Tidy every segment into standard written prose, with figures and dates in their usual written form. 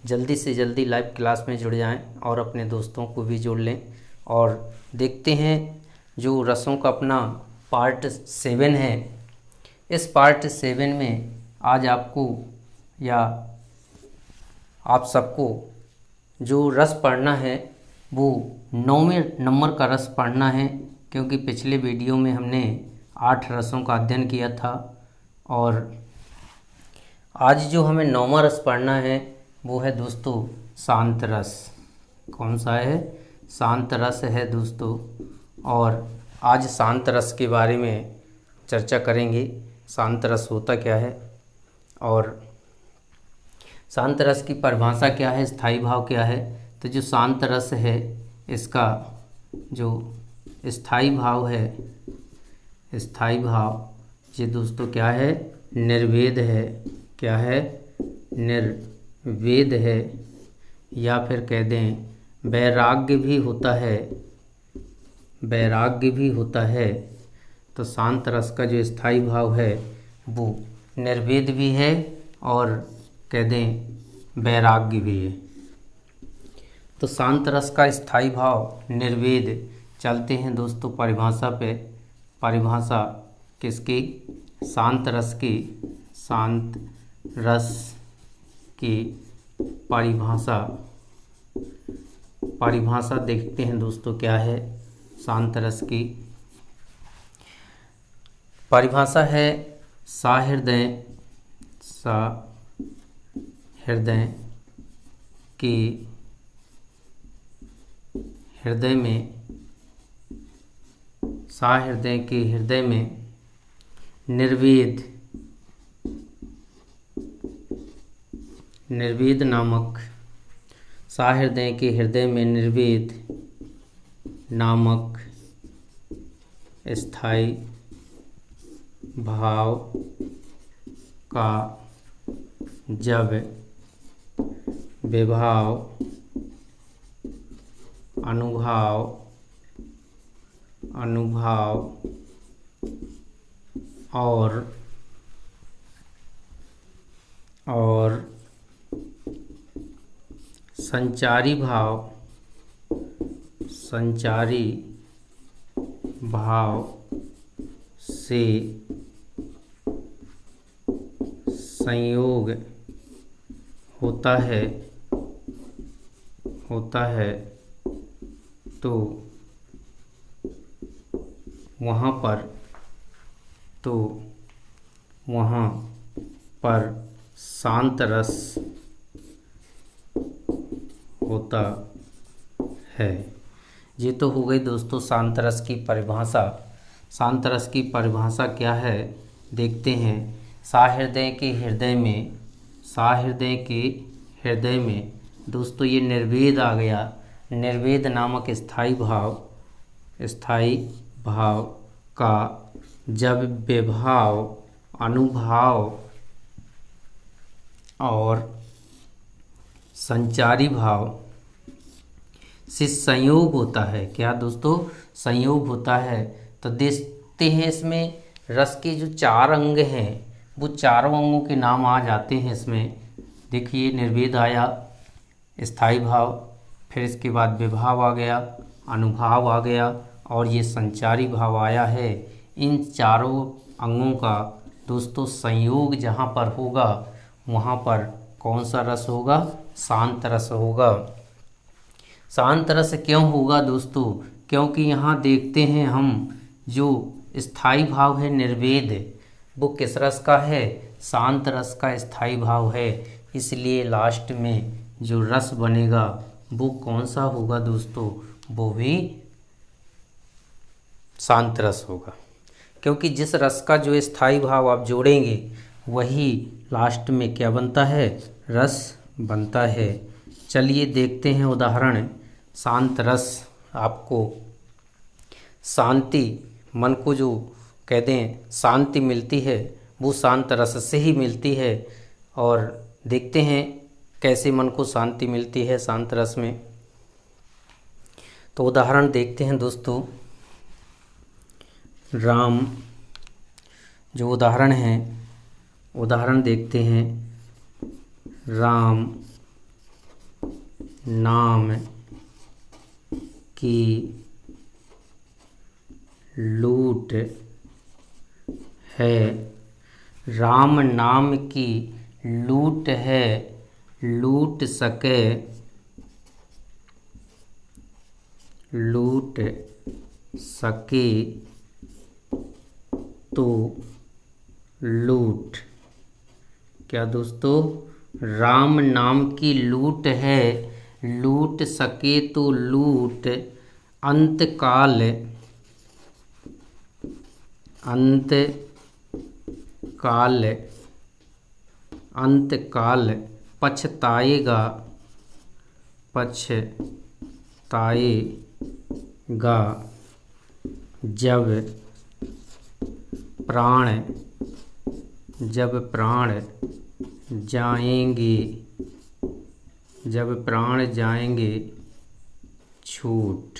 जल्दी से जल्दी लाइव क्लास में जुड़ जाएं और अपने दोस्तों को भी जोड़ लें। और देखते हैं जो रसों का अपना पार्ट 7 है। इस पार्ट 7 में आज आपको या आप सबको जो रस पढ़ना है वो 9वें नंबर का रस पढ़ना है, क्योंकि पिछले वीडियो में हमने 8 रसों का अध्ययन किया था और आज जो हमें 9वां रस पढ़ना है वो है दोस्तों शांत रस। कौन सा है? शांत रस है दोस्तों। और आज शांत रस के बारे में चर्चा करेंगे। शांत रस होता क्या है और शांत रस की परिभाषा क्या है, स्थायी भाव क्या है। तो जो शांत रस है इसका जो स्थायी भाव है, स्थायी भाव ये दोस्तों क्या है? निर्वेद है। क्या है? निर्वेद है, या फिर कह दें वैराग्य भी होता है। वैराग्य भी होता है। तो शांत रस का जो स्थायी भाव है वो निर्वेद भी है और कह दें वैराग्य भी है। तो शांत रस का स्थायी भाव निर्वेद। चलते हैं दोस्तों परिभाषा पे। परिभाषा किसकी? शांत रस की। शांत रस की परिभाषा। परिभाषा देखते हैं दोस्तों क्या है शांत रस की। परिभाषा है सहृदय। सहृदय की हृदय में, सहृदय के हृदय में निर्वेद, निर्वेद नामक, सहृदय के हृदय में निर्वेद नामक स्थायी भाव का जब विभाव, अनुभाव और संचारी भाव से संयोग होता है तो वहाँ पर शांत रस होता है। ये तो हो गई दोस्तों शांत रस की परिभाषा। शांत रस की परिभाषा क्या है देखते हैं। सहृदय के हृदय में, सहृदय के हृदय में दोस्तों ये निर्वेद आ गया। निर्वेद नामक स्थायी भाव का जब विभाव, अनुभाव और संचारी भाव से संयोग होता है। क्या दोस्तों? संयोग होता है। तो देखते हैं इसमें रस के जो 4 अंग हैं वो चारों अंगों के नाम आ जाते हैं इसमें। देखिए निर्वेद आया, स्थायी भाव, फिर इसके बाद विभाव आ गया, अनुभाव आ गया और ये संचारी भाव आया है। इन चारों अंगों का दोस्तों संयोग जहाँ पर होगा वहाँ पर कौन सा रस होगा? शांत रस होगा। शांत रस क्यों होगा दोस्तों? क्योंकि यहाँ देखते हैं हम जो स्थायी भाव है निर्वेद, वो किस रस का है? शांत रस का स्थायी भाव है। इसलिए लास्ट में जो रस बनेगा वो कौन सा होगा दोस्तों? वो भी शांत रस होगा। क्योंकि जिस रस का जो स्थायी भाव आप जोड़ेंगे वही लास्ट में क्या बनता है? रस बनता है। चलिए देखते हैं उदाहरण। शांत रस आपको शांति, मन को जो कह दें शांति मिलती है वो शांत रस से ही मिलती है। और देखते हैं कैसे मन को शांति मिलती है शांत रस में। तो उदाहरण देखते हैं दोस्तों। राम जो उदाहरण है, उदाहरण देखते हैं। राम नाम की लूट है, राम नाम की लूट है, लूट सके तो लूट। क्या दोस्तों, राम नाम की लूट है, लूट सके तो लूट, अंतकाल पछताएगा जब प्राण जाएंगे छूट।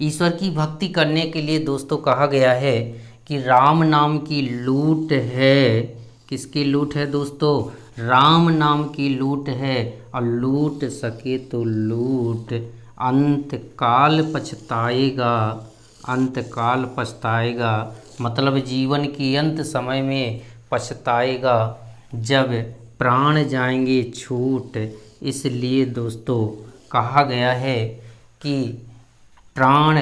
ईश्वर की भक्ति करने के लिए दोस्तों कहा गया है कि राम नाम की लूट है। किसकी लूट है दोस्तों? राम नाम की लूट है, और लूट सके तो लूट, अंतकाल पछताएगा, मतलब जीवन के अंत समय में पछताएगा जब प्राण जाएंगे छूट। इसलिए दोस्तों कहा गया है कि प्राण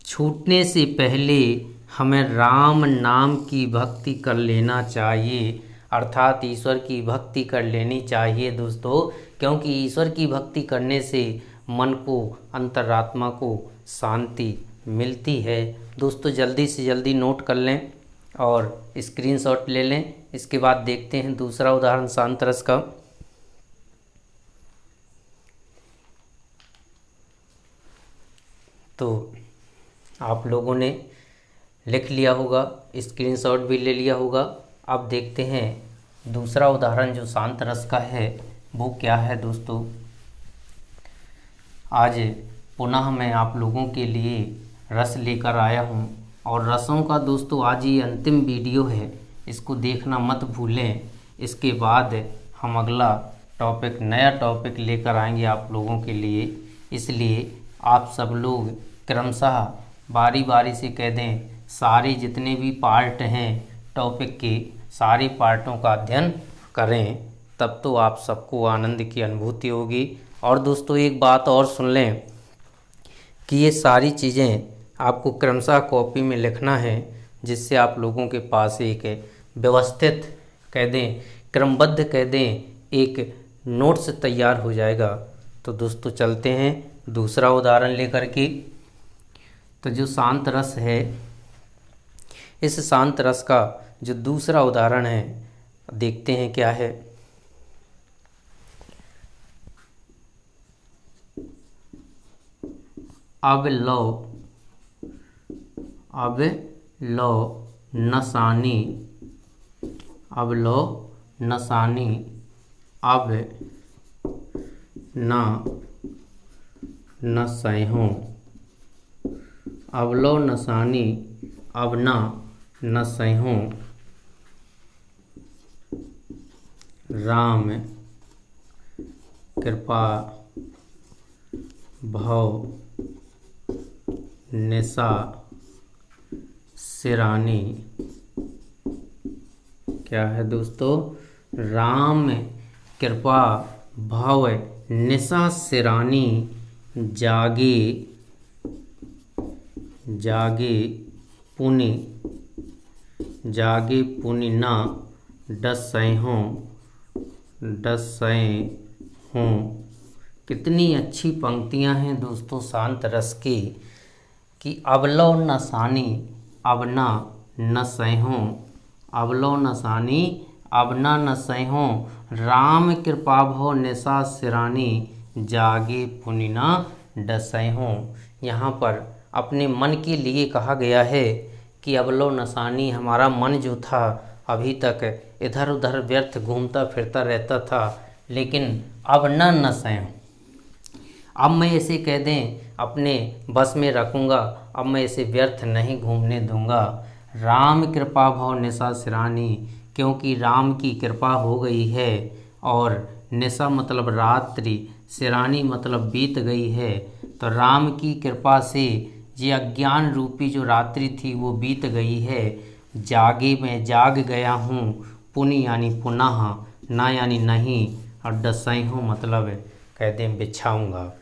छूटने से पहले हमें राम नाम की भक्ति कर लेना चाहिए, अर्थात ईश्वर की भक्ति कर लेनी चाहिए दोस्तों, क्योंकि ईश्वर की भक्ति करने से मन को, अंतरात्मा को शांति मिलती है। दोस्तों जल्दी से जल्दी नोट कर लें और स्क्रीनशॉट ले लें। इसके बाद देखते हैं दूसरा उदाहरण शांत रस का। तो आप लोगों ने लिख लिया होगा, स्क्रीनशॉट भी ले लिया होगा। अब देखते हैं दूसरा उदाहरण जो शांत रस का है वो क्या है दोस्तों। आज पुनः मैं आप लोगों के लिए रस लेकर आया हूं, और रसों का दोस्तों आज ये अंतिम वीडियो है, इसको देखना मत भूलें। इसके बाद हम अगला टॉपिक, नया टॉपिक लेकर आएंगे आप लोगों के लिए। इसलिए आप सब लोग क्रमशः बारी बारी से कह दें, सारे जितने भी पार्ट हैं टॉपिक के, सारे पार्टों का अध्ययन करें, तब तो आप सबको आनंद की अनुभूति होगी। और दोस्तों एक बात और सुन लें कि ये सारी चीज़ें आपको क्रमशः कॉपी में लिखना है, जिससे आप लोगों के पास एक व्यवस्थित कह दें, क्रमबद्ध कह दें, एक नोट्स तैयार हो जाएगा। तो दोस्तों चलते हैं दूसरा उदाहरण लेकर के। तो जो शांत रस है, इस शांत रस का जो दूसरा उदाहरण है, देखते हैं क्या है। अब लो नसानी, अब लो नसानी, अब ना नसैहों, अब लो नसानी, अब ना नसैहों, राम कृपा भव निशा सिरानी। क्या है दोस्तों? राम कृपा भव निशा सिरानी, जागे पुनि ना डसैहों। कितनी अच्छी पंक्तियां हैं दोस्तों शांत रस की, कि अबलो नसानी अब ना नसैहों, अबलो नसानी अब ना नसैहों, राम कृपा भव निशा सिरानी, जागे पुनि ना डसैहों। यहाँ पर अपने मन के लिए कहा गया है कि अबलो नसानी, हमारा मन जो था अभी तक इधर उधर व्यर्थ घूमता फिरता रहता था, लेकिन अब न नसें, अब मैं इसे कह दें अपने बस में रखूँगा, अब मैं इसे व्यर्थ नहीं घूमने दूंगा। राम कृपा भव निशा सिरानी, क्योंकि राम की कृपा हो गई है, और निशा मतलब रात्रि, सिरानी मतलब बीत गई है। तो राम की कृपा से ये अज्ञान रूपी जो रात्रि थी वो बीत गई है। जागे मैं जाग गया हूँ, पुनि यानी पुनः, ना यानी नहीं, और डसई हूँ मतलब कहते हैं बिछाऊँगा।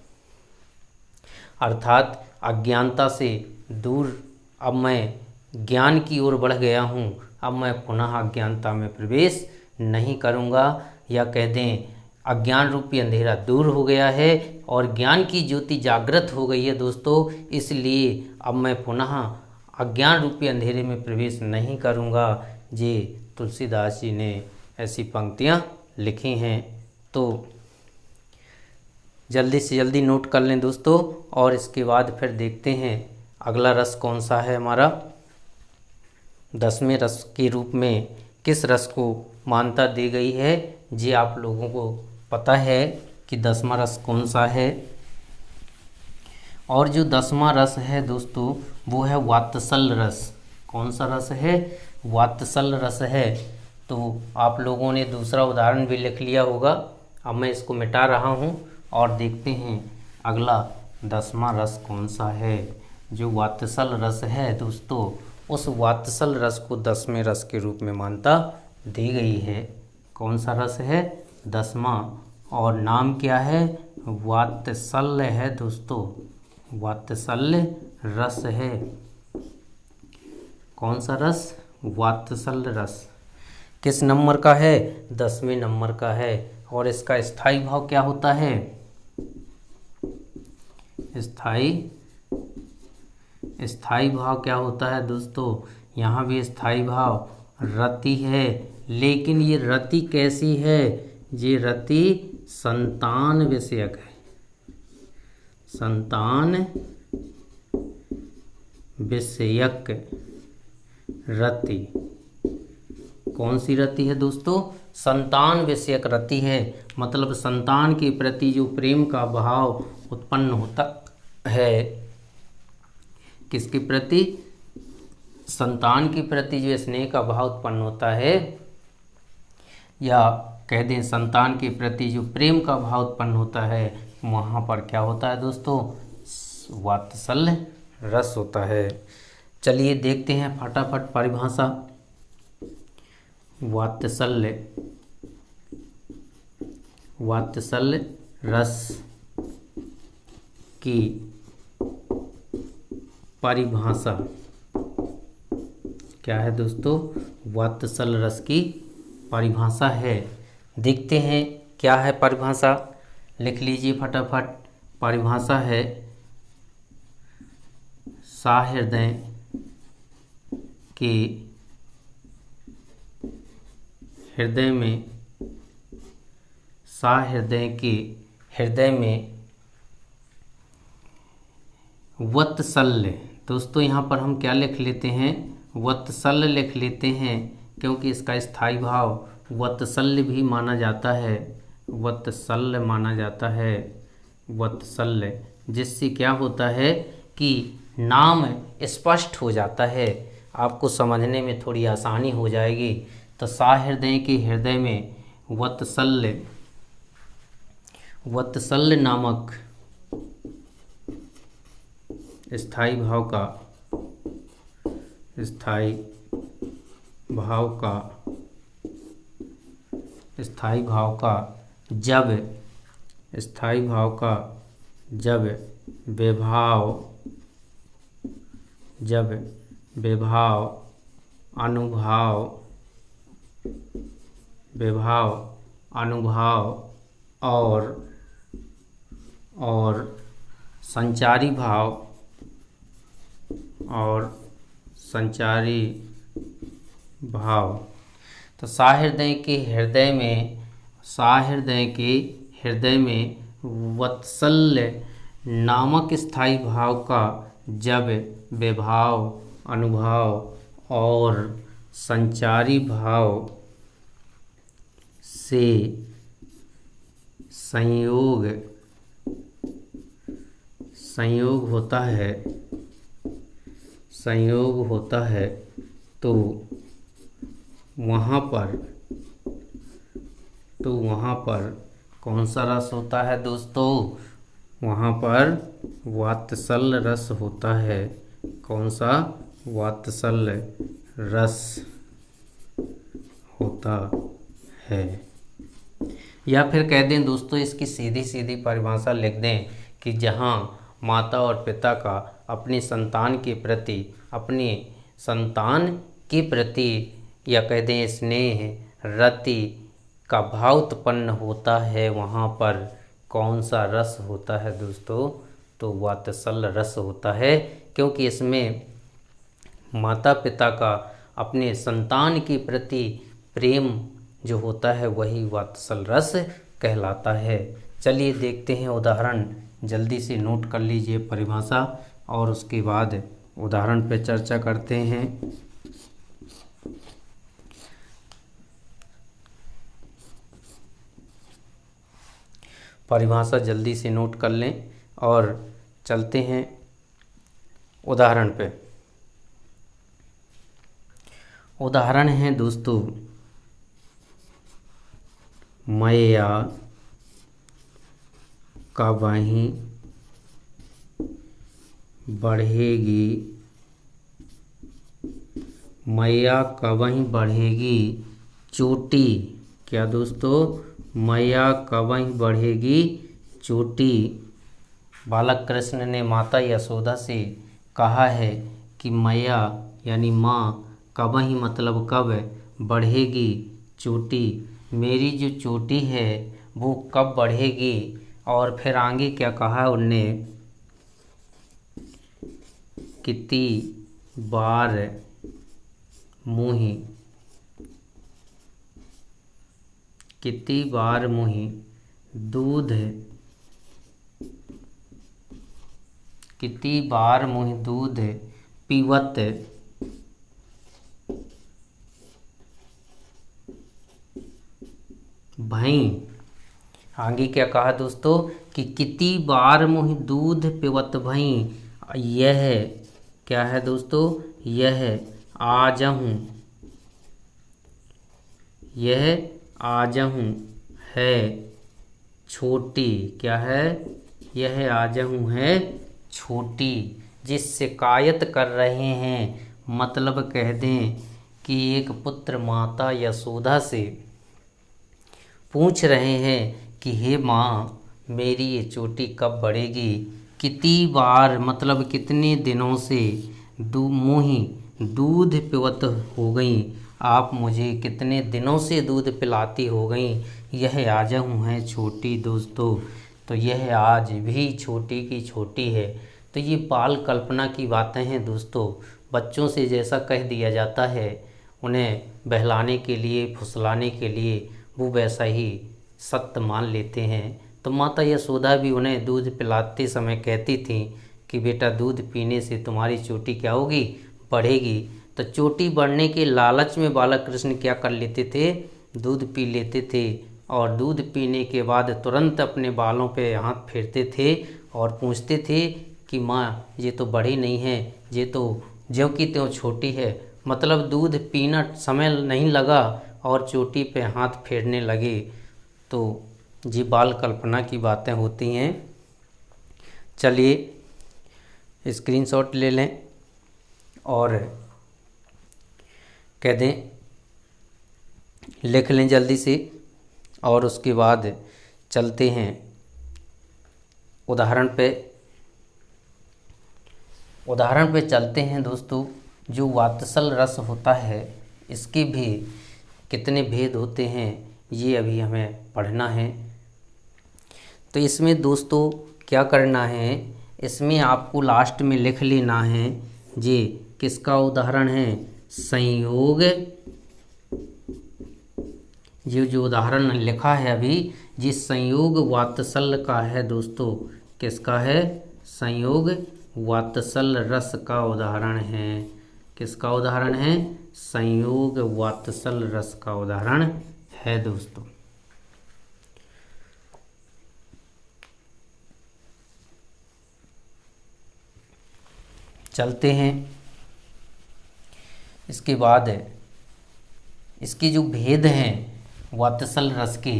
अर्थात अज्ञानता से दूर अब मैं ज्ञान की ओर बढ़ गया हूँ। अब मैं पुनः अज्ञानता में प्रवेश नहीं करूँगा, या कह दें अज्ञान रूपी अंधेरा दूर हो गया है और ज्ञान की ज्योति जागृत हो गई है दोस्तों। इसलिए अब मैं पुनः अज्ञान रूपी अंधेरे में प्रवेश नहीं करूँगा। ये तुलसीदास जी ने ऐसी पंक्तियाँ लिखी हैं। तो जल्दी से जल्दी नोट कर लें दोस्तों, और इसके बाद फिर देखते हैं अगला रस कौन सा है हमारा। 10वें रस के रूप में किस रस को मान्यता दी गई है, ये आप लोगों को पता है कि 10वां रस कौन सा है। और जो 10वां रस है दोस्तों वो है वात्सल रस। कौन सा रस है? वात्सल रस है। तो आप लोगों ने दूसरा उदाहरण भी लिख लिया होगा। अब मैं इसको मिटा रहा हूँ और देखते हैं अगला 10वां रस कौन सा है। जो वात्सल रस है दोस्तों, उस वात्सल रस को 10वें रस के रूप में मान्यता दी गई है। कौन सा रस है? 10वां, और नाम क्या है? वात्सल्य है दोस्तों, वात्सल्य रस है। कौन सा रस? वात्सल्य रस। किस नंबर का है? 10वें नंबर का है। और इसका स्थायी भाव क्या होता है? स्थायी भाव क्या होता है दोस्तों? यहाँ भी स्थायी भाव रति है, लेकिन ये रति कैसी है? ये रति संतान विषयक है। संतान विषयक रति। कौन सी रति है दोस्तों? संतान विषयक रति है। मतलब संतान के प्रति जो प्रेम का भाव उत्पन्न होता है। किसके प्रति? संतान के प्रति जो स्नेह का भाव उत्पन्न होता है, या कह दें संतान के प्रति जो प्रेम का भाव उत्पन्न होता है, वहाँ पर क्या होता है दोस्तों? वात्सल्य रस होता है। चलिए देखते हैं फटाफट परिभाषा। वात्सल्य रस की परिभाषा क्या है दोस्तों? वात्सल्य रस की परिभाषा है। देखते हैं क्या है परिभाषा, लिख लीजिए फटाफट। परिभाषा है सहृदय के हृदय में, सहृदय के हृदय में वत्सल्य। दोस्तों यहाँ पर हम क्या लिख लेते हैं? वत्सल्य लिख लेते हैं, क्योंकि इसका स्थायी भाव वत्सल्य भी माना जाता है। वत्सल्य माना जाता है, वत्सल्य, जिससे क्या होता है कि नाम स्पष्ट हो जाता है, आपको समझने में थोड़ी आसानी हो जाएगी। तो सहृदय के हृदय में वत्सल्य नामक स्थायी भाव का जब विभाव अनुभाव और संचारी भाव। तो सहृदय के हृदय में वत्सल्य नामक स्थायी भाव का जब विभाव अनुभाव और संचारी भाव से संयोग होता है, तो वहाँ पर कौन सा रस होता है दोस्तों? वहाँ पर वात्सल रस होता है। कौन सा? वात्सल रस होता है। या फिर कह दें दोस्तों, इसकी सीधी सीधी परिभाषा लिख दें कि जहाँ माता और पिता का अपनी संतान के प्रति या कह दें स्नेह रति का भाव उत्पन्न होता है, वहाँ पर कौन सा रस होता है दोस्तों? तो वात्सल रस होता है, क्योंकि इसमें माता पिता का अपने संतान के प्रति प्रेम जो होता है वही वात्सल रस कहलाता है। चलिए देखते हैं उदाहरण, जल्दी से नोट कर लीजिए परिभाषा और उसके बाद उदाहरण पर चर्चा करते हैं। परिभाषा जल्दी से नोट कर लें और चलते हैं उदाहरण पे। उदाहरण है दोस्तों, मैया कबहीं बढ़ेगी, मैया कबहीं बढ़ेगी चोटी। क्या दोस्तों? मैया कबहीं बढ़ेगी चोटी। बालक कृष्ण ने माता यशोदा से कहा है कि मैया यानी माँ कबहीं मतलब कब बढ़ेगी चोटी, मेरी जो चोटी है वो कब बढ़ेगी। और फिर आगे क्या कहा उनने? कितनी बार मुही, कितनी बार मुही दूध, कितनी बार मुही दूध पीवत भई। आगे क्या कहा दोस्तों? कि कितनी बार मुही दूध पीवत भई। यह क्या है दोस्तों? यह आजहूँ, यह आजहूँ है छोटी। क्या है? यह आजहूँ है छोटी। जिस शिकायत कर रहे हैं, मतलब कह दें कि एक पुत्र माता यशोदा से पूछ रहे हैं कि हे माँ, मेरी ये चोटी कब बढ़ेगी। कितनी बार मतलब कितने दिनों से मुही दूध पिवत हो गई, आप मुझे कितने दिनों से दूध पिलाती हो गई। यह आजहूँ है छोटी दोस्तों। तो यह आज भी छोटी की छोटी है। तो ये बाल कल्पना की बातें हैं दोस्तों। बच्चों से जैसा कह दिया जाता है, उन्हें बहलाने के लिए, फुसलाने के लिए, वो वैसा ही सत्य मान लेते हैं। तो माता यशोदा भी उन्हें दूध पिलाते समय कहती थी कि बेटा, दूध पीने से तुम्हारी चोटी क्या होगी? बढ़ेगी। तो चोटी बढ़ने के लालच में बालक कृष्ण क्या कर लेते थे? दूध पी लेते थे, और दूध पीने के बाद तुरंत अपने बालों पे हाथ फेरते थे और पूछते थे कि माँ, ये तो बड़ी नहीं है, ये तो ज्यों की त्यों छोटी है। मतलब दूध पीना समय नहीं लगा और चोटी पे हाथ फेरने लगे। तो ये बाल कल्पना की बातें होती हैं। चलिए स्क्रीनशॉट ले लें और कह दें, लिख लें जल्दी से, और उसके बाद चलते हैं उदाहरण पे। उदाहरण पे चलते हैं दोस्तों। जो वात्सल रस होता है, इसके भी कितने भेद होते हैं, ये अभी हमें पढ़ना है। तो इसमें दोस्तों क्या करना है, इसमें आपको लास्ट में लिख लेना है जी किसका उदाहरण है? संयोग। ये जो उदाहरण लिखा है अभी, ये संयोग वात्सल का है दोस्तों। किसका है? संयोग वात्सल रस का उदाहरण है। किसका उदाहरण है? संयोग वात्सल रस का उदाहरण है दोस्तों। चलते हैं इसके बाद इसके जो भेद हैं वात्सल रस के,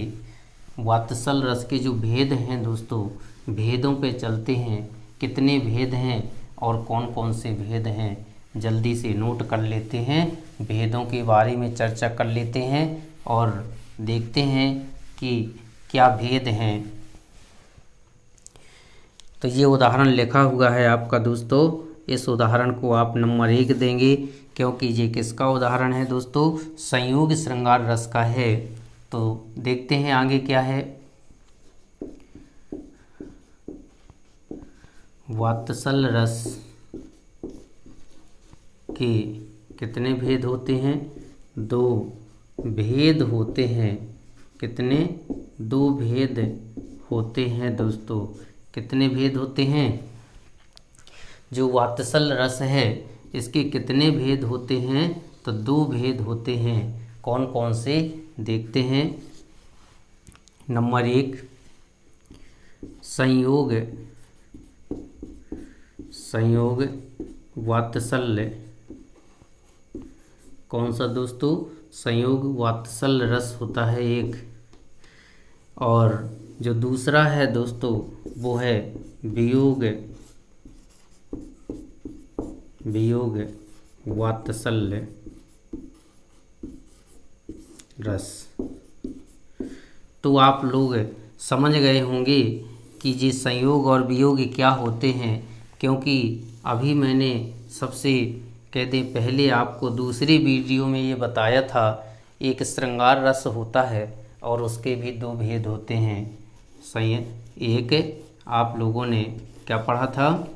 वात्सल रस के जो भेद हैं दोस्तों, भेदों पे चलते हैं। कितने भेद हैं और कौन कौन से भेद हैं, जल्दी से नोट कर लेते हैं। भेदों के बारे में चर्चा कर लेते हैं और देखते हैं कि क्या भेद हैं। तो ये उदाहरण लिखा हुआ है आपका दोस्तों। इस उदाहरण को आप नंबर 1 देंगे, क्योंकि ये किसका उदाहरण है दोस्तों, संयोग श्रृंगार रस का है। तो देखते हैं आगे क्या है। वात्सल रस के कितने भेद होते हैं, 2 भेद होते हैं। कितने, 2 भेद होते हैं दोस्तों। कितने भेद होते हैं, जो वात्सल रस है इसके कितने भेद होते हैं, तो 2 भेद होते हैं। कौन कौन से देखते हैं। नंबर 1 संयोग वात्सल्य। कौन सा दोस्तों, संयोग वात्सल रस होता है एक। और जो दूसरा है दोस्तों वो है वियोग वात्सल्य रस। तो आप लोग समझ गए होंगे कि ये संयोग और वियोग क्या होते हैं, क्योंकि अभी मैंने सबसे कहते पहले आपको दूसरी वीडियो में ये बताया था। एक श्रृंगार रस होता है और उसके भी 2 भेद होते हैं। सही है। एक आप लोगों ने क्या पढ़ा था,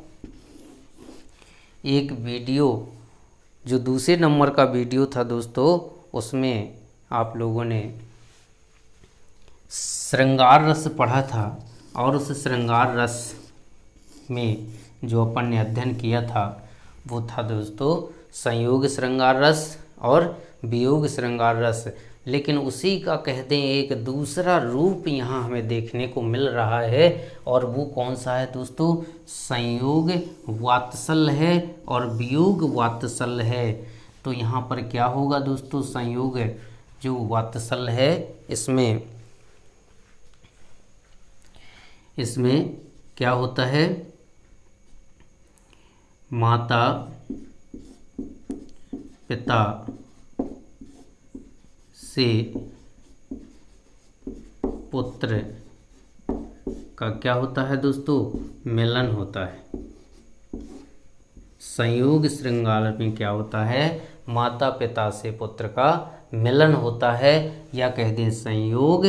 एक वीडियो जो दूसरे नंबर का वीडियो था दोस्तों, उसमें आप लोगों ने श्रृंगार रस पढ़ा था। और उस श्रृंगार रस में जो अपन ने अध्ययन किया था वो था दोस्तों संयोग श्रृंगार रस और वियोग श्रृंगार रस। लेकिन उसी का कहते हैं एक दूसरा रूप यहाँ हमें देखने को मिल रहा है, और वो कौन सा है दोस्तों, संयोग वात्सल है और वियोग वात्सल है। तो यहाँ पर क्या होगा दोस्तों, संयोग जो वात्सल है इसमें क्या होता है, माता पिता से पुत्र का क्या होता है दोस्तों, मिलन होता है। संयोग श्रृंगार में क्या होता है, माता पिता से पुत्र का मिलन होता है, या कह दें संयोग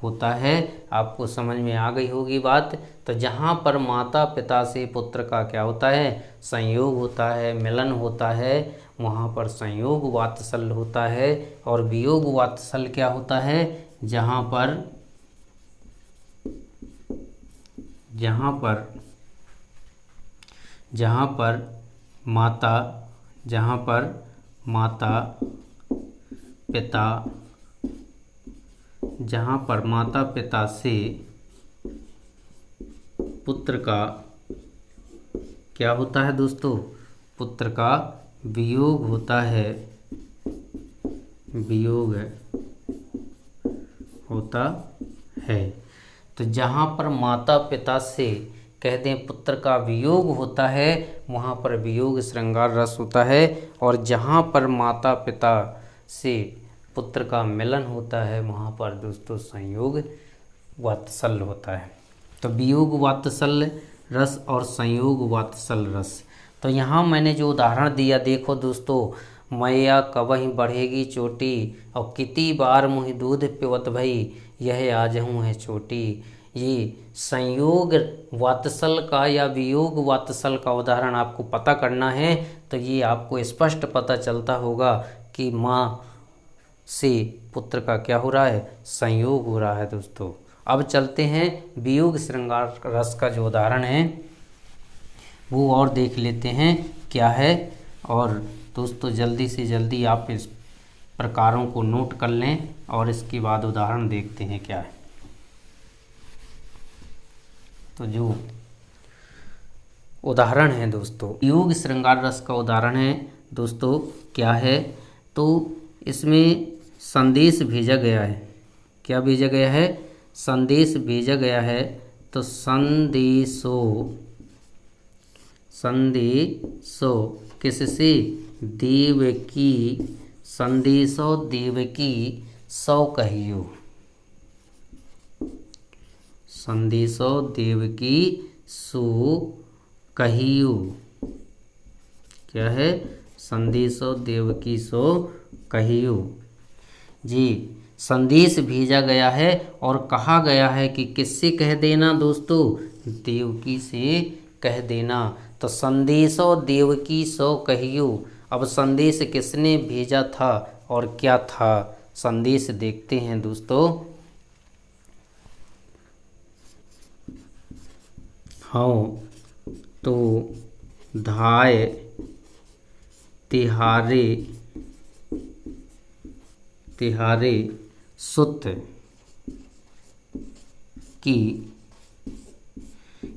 होता है। आपको समझ में आ गई होगी बात। तो जहाँ पर माता पिता से पुत्र का क्या होता है, संयोग होता है, मिलन होता है, वहाँ पर संयोग वात्सल होता है। और वियोग वात्सल क्या होता है, जहाँ पर माता पिता से पुत्र का क्या होता है दोस्तों, पुत्र का वियोग होता है, वियोग होता है। तो जहाँ पर माता पिता से कहते हैं पुत्र का वियोग होता है, वहाँ पर वियोग श्रृंगार रस होता है। और जहाँ पर माता पिता से पुत्र का मिलन होता है, वहाँ पर दोस्तों संयोग वात्सल होता है। तो वियोग वात्सल रस और संयोग वात्सल रस। तो यहाँ मैंने जो उदाहरण दिया देखो दोस्तों, मैया कबहि बढ़ेगी चोटी और कितनी बार मुँह दूध पिवत भई, यह आजहूँ है छोटी। ये संयोग वात्सल का या वियोग वात्सल का उदाहरण आपको पता करना है, तो ये आपको स्पष्ट पता चलता होगा कि माँ से पुत्र का क्या हो रहा है, संयोग हो रहा है दोस्तों। अब चलते हैं वियोग श्रृंगार रस का जो उदाहरण है वो और देख लेते हैं क्या है। और दोस्तों जल्दी से जल्दी आप इस प्रकारों को नोट कर लें और इसके बाद उदाहरण देखते हैं क्या है। तो जो उदाहरण है दोस्तों, वियोग श्रृंगार रस का उदाहरण है दोस्तों क्या है, तो इसमें संदेश भेजा गया है। क्या भेजा गया है, संदेश भेजा गया है तो संदेशो किससे? देवकी, संदेशो देवकी सो कहियो, संदेशो देवकी सो कहियो। क्या है? संदेशो देवकी सो कहियो। जी, संदेश भेजा गया है और कहा गया है कि किससे कह देना दोस्तों? देवकी से कह देना। तो संदेशो देवकी सो कहियो। अब संदेश किसने भेजा था और क्या था? संदेश देखते हैं दोस्तों। हाँ तो धाय तिहारे सुत की,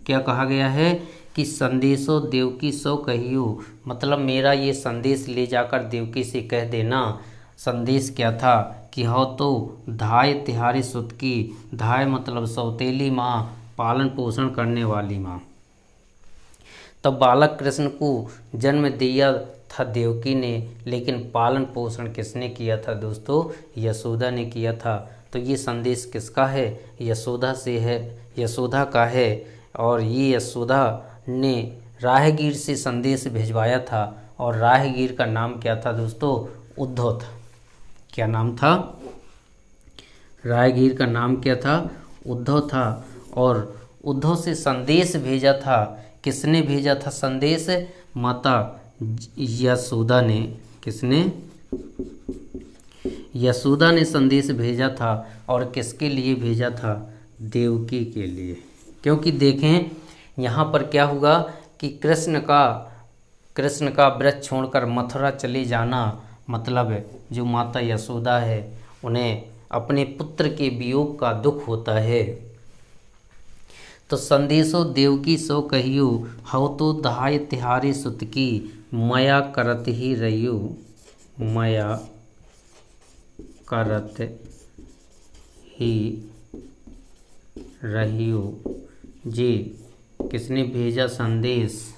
क्या कहा गया है कि संदेशो देवकी सो कहियो, मतलब मेरा ये संदेश ले जाकर देवकी से कह देना। संदेश क्या था कि हो तो धाय तिहारी सुत की, धाय मतलब सौतेली माँ, पालन पोषण करने वाली माँ। तब बालक कृष्ण को जन्म दिया था देवकी ने, लेकिन पालन पोषण किसने किया था दोस्तों? यशोदा ने किया था। तो ये संदेश किसका है? यशोदा से है, यशोदा का है। और ये यशोदा ने राहगीर से संदेश भिजवाया था और राहगीर का नाम क्या था दोस्तों? उद्धव था। क्या नाम था? राहगीर का नाम क्या था? उद्धव था। और उद्धव से संदेश भेजा था। किसने भेजा था संदेश? माता यशोदा ने। किसने? यशोदा ने संदेश भेजा था। और किसके लिए भेजा था? देवकी के लिए। क्योंकि देखें यहाँ पर क्या हुआ कि कृष्ण का व्रत छोड़कर मथुरा चले जाना, मतलब जो माता यशोदा है उन्हें अपने पुत्र के वियोग का दुख होता है। तो संदेशो देवकी सो कहियो, हव तो धाय तिहारी सुत की, मया करत ही रहियो, मया करत ही रहियो। जी, किसने भेजा संदेश?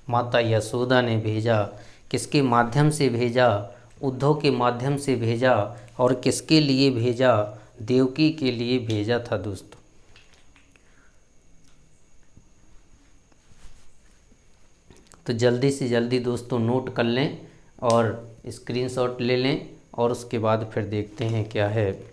माता यशोदा ने भेजा। किसके माध्यम से भेजा? उद्धव के माध्यम से भेजा। और किसके लिए भेजा? देवकी के लिए भेजा था दोस्तों। तो जल्दी से जल्दी दोस्तों नोट कर लें और स्क्रीनशॉट ले लें और उसके बाद फिर देखते हैं क्या है।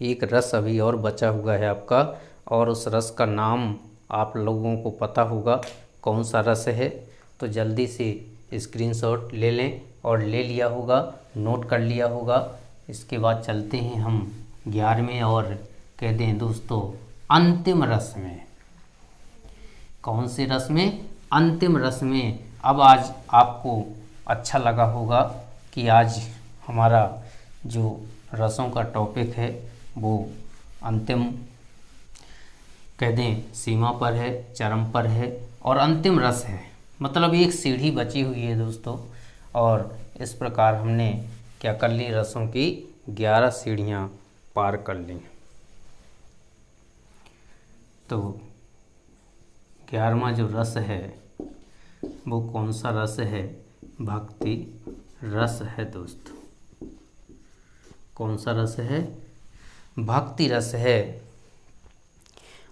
एक रस अभी और बचा हुआ है आपका, और उस रस का नाम आप लोगों को पता होगा कौन सा रस है। तो जल्दी से स्क्रीनशॉट ले लें और ले लिया होगा, नोट कर लिया होगा। इसके बाद चलते हैं हम 11वें और कह दें दोस्तों अंतिम रस में। कौन से रस में? अंतिम रस में। अब आज आपको अच्छा लगा होगा कि आज हमारा जो रसों का टॉपिक है वो अंतिम कह दें सीमा पर है, चरम पर है और अंतिम रस है, मतलब एक सीढ़ी बची हुई है दोस्तों। और इस प्रकार हमने क्या कर ली? रसों की 11 सीढ़ियाँ पार कर ली। तो 11वां जो रस है वो कौन सा रस है? भक्ति रस है दोस्तों। कौन सा रस है? भक्ति रस है।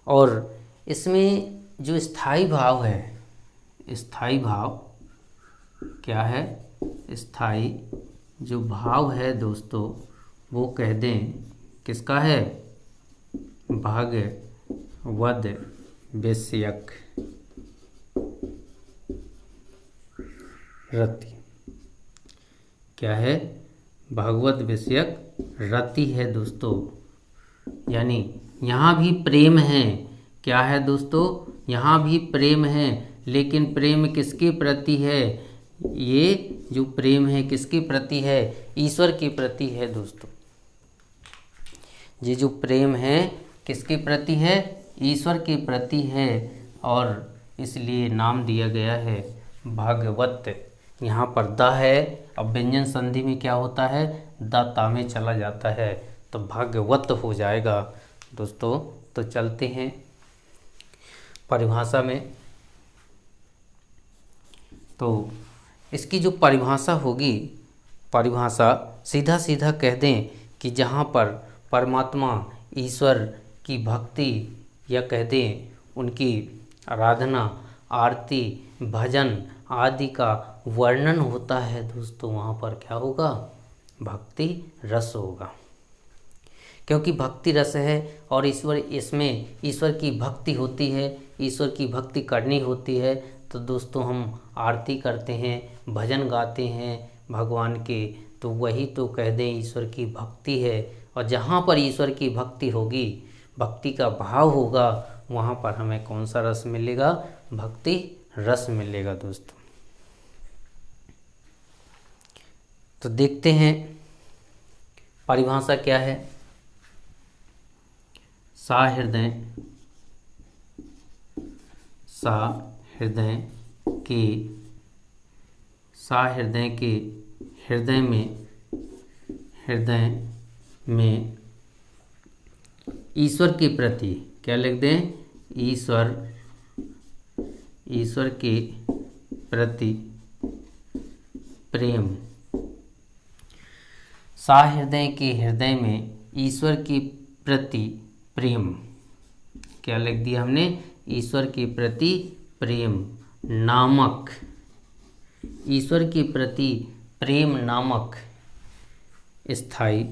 और इसमें जो स्थाई भाव है, स्थाई भाव क्या है? स्थाई जो भाव है दोस्तों वो कह दें किसका है? भगवद विषयक रति। क्या है? भगवत विषयक रति है दोस्तों। यानी यहाँ भी प्रेम है। क्या है दोस्तों? यहाँ भी प्रेम है, लेकिन प्रेम किसके प्रति है? ये जो प्रेम है किसके प्रति है? ईश्वर के प्रति है दोस्तों। ये जो प्रेम है किसके प्रति है? ईश्वर के प्रति है। और इसलिए नाम दिया गया है भागवत। यहाँ पर द है, अब व्यंजन संधि में क्या होता है? द ता में चला जाता है। तो भाग्यवत हो जाएगा दोस्तों। तो चलते हैं परिभाषा में। तो इसकी जो परिभाषा होगी, परिभाषा सीधा सीधा कह दें कि जहाँ पर परमात्मा ईश्वर की भक्ति या कह दें उनकी आराधना, आरती, भजन आदि का वर्णन होता है दोस्तों, वहाँ पर क्या होगा? भक्ति रस होगा। क्योंकि भक्ति रस है और ईश्वर, इसमें ईश्वर की भक्ति होती है, ईश्वर की भक्ति करनी होती है। तो दोस्तों हम आरती करते हैं, भजन गाते हैं भगवान के, तो वही तो कह दें ईश्वर की भक्ति है। और जहाँ पर ईश्वर की भक्ति होगी, भक्ति का भाव होगा, वहाँ पर हमें कौन सा रस मिलेगा? भक्ति रस मिलेगा दोस्तों। तो देखते हैं परिभाषा क्या है। सहृदय, सहृदय के, सहृदय के हृदय में, हृदय में ईश्वर के प्रति, क्या लिख दें? ईश्वर, ईश्वर के प्रति प्रेम। सहृदय के हृदय में ईश्वर के प्रति प्रेम, क्या लिख दिया हमने? ईश्वर के प्रति प्रेम नामक, ईश्वर के प्रति प्रेम नामक स्थायी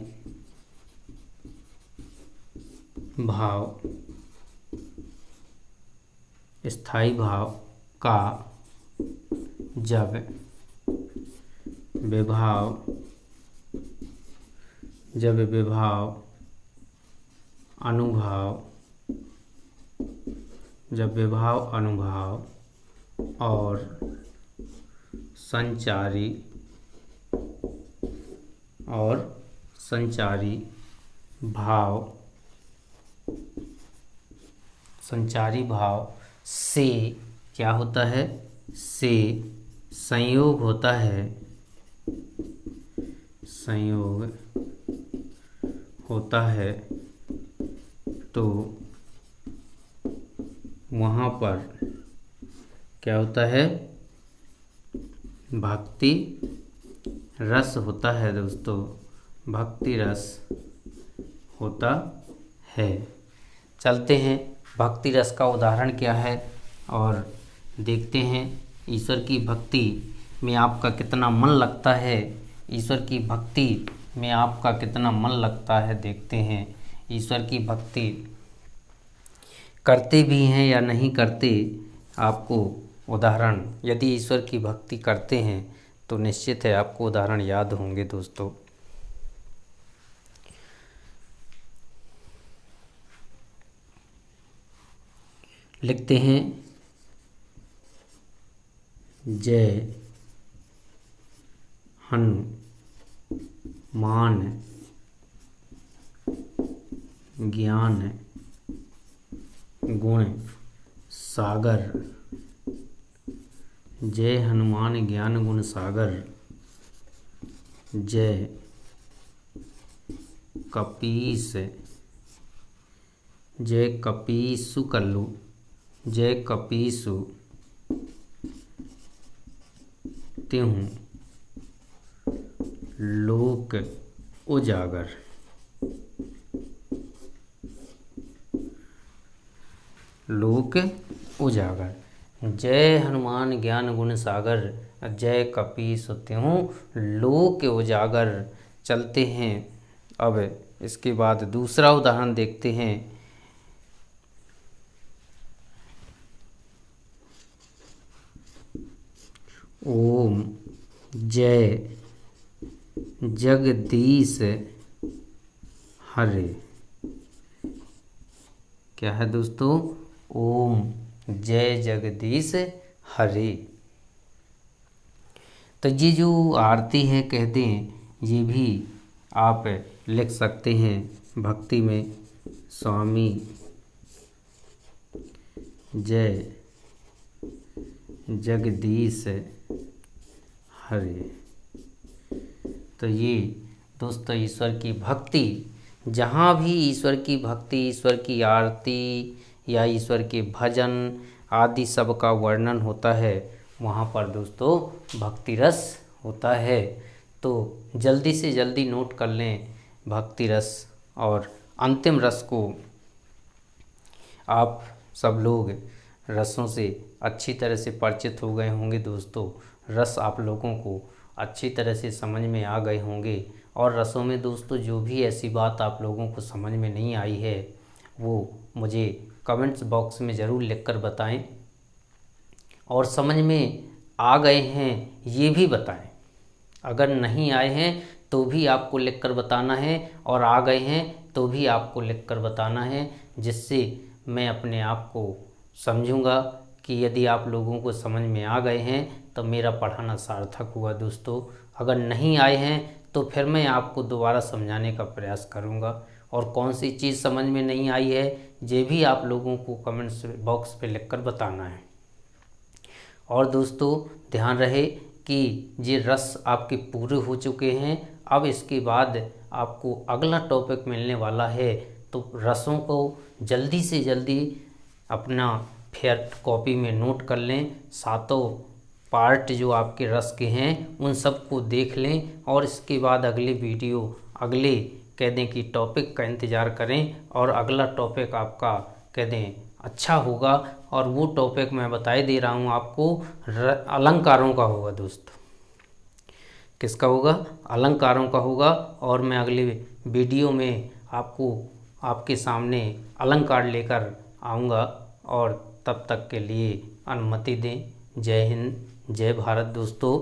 भाव, स्थायी भाव का जब विभाव, जब विभाव, अनुभाव, जब विभाव, अनुभाव और संचारी, और संचारी भाव, संचारी भाव से क्या होता है? से संयोग होता है, संयोग होता है। तो वहाँ पर क्या होता है? भक्ति रस होता है दोस्तों, भक्ति रस होता है। चलते हैं भक्ति रस का उदाहरण क्या है और देखते हैं ईश्वर की भक्ति में आपका कितना मन लगता है, ईश्वर की भक्ति में आपका कितना मन लगता है। देखते हैं ईश्वर की भक्ति करते भी हैं या नहीं करते। आपको उदाहरण, यदि ईश्वर की भक्ति करते हैं तो निश्चित है आपको उदाहरण याद होंगे दोस्तों। लिखते हैं जय हनुमान ज्ञान गुण सागर, जय हनुमान ज्ञान गुण सागर, जय कपीस, जय कपीसु कल्लू, जय कपीसु त्यों लोक उजागर, लोक उजागर। जय हनुमान ज्ञान गुण सागर, जय कपीस त्यों लोक उजागर। चलते हैं अब इसके बाद दूसरा उदाहरण देखते हैं। ओम जय जगदीश हरे, क्या है दोस्तों? ओम जय जगदीश हरे। तो ये जो आरती है कह दें, ये भी आप लिख सकते हैं भक्ति में। स्वामी जय जगदीश हरे। तो ये दोस्तों ईश्वर की भक्ति जहाँ भी ईश्वर की भक्ति, ईश्वर की आरती या ईश्वर के भजन आदि सब का वर्णन होता है, वहाँ पर दोस्तों भक्ति रस होता है। तो जल्दी से जल्दी नोट कर लें भक्ति रस, और अंतिम रस को आप सब लोग रसों से अच्छी तरह से परिचित हो गए होंगे दोस्तों। रस आप लोगों को अच्छी तरह से समझ में आ गए होंगे, और रसों में दोस्तों जो भी ऐसी बात आप लोगों को समझ में नहीं आई है वो मुझे कमेंट्स बॉक्स में ज़रूर लिखकर बताएं, और समझ में आ गए हैं ये भी बताएं। अगर नहीं आए हैं तो भी आपको लिखकर बताना है, और आ गए हैं तो भी आपको लिखकर बताना है, जिससे मैं अपने आप को समझूंगा कि यदि आप लोगों को समझ में आ गए हैं तो मेरा पढ़ाना सार्थक हुआ दोस्तों। अगर नहीं आए हैं तो फिर मैं आपको दोबारा समझाने का प्रयास करूंगा, और कौन सी चीज़ समझ में नहीं आई है ये भी आप लोगों को कमेंट्स बॉक्स पे लिखकर बताना है। और दोस्तों ध्यान रहे कि ये रस आपके पूरे हो चुके हैं। अब इसके बाद आपको अगला टॉपिक मिलने वाला है, तो रसों को जल्दी से जल्दी अपना फेयर कॉपी में नोट कर लें। सातों पार्ट जो आपके रस के हैं उन सब को देख लें, और इसके बाद अगले वीडियो, अगले कह दें कि टॉपिक का इंतज़ार करें, और अगला टॉपिक आपका कह दें अच्छा होगा। और वो टॉपिक मैं बताए दे रहा हूँ आपको, अलंकारों का होगा दोस्तों। किसका होगा? अलंकारों का होगा। और मैं अगले वीडियो में आपको आपके सामने अलंकार लेकर आऊँगा, और तब तक के लिए अनुमति दें। जय हिंद, जय भारत दोस्तों।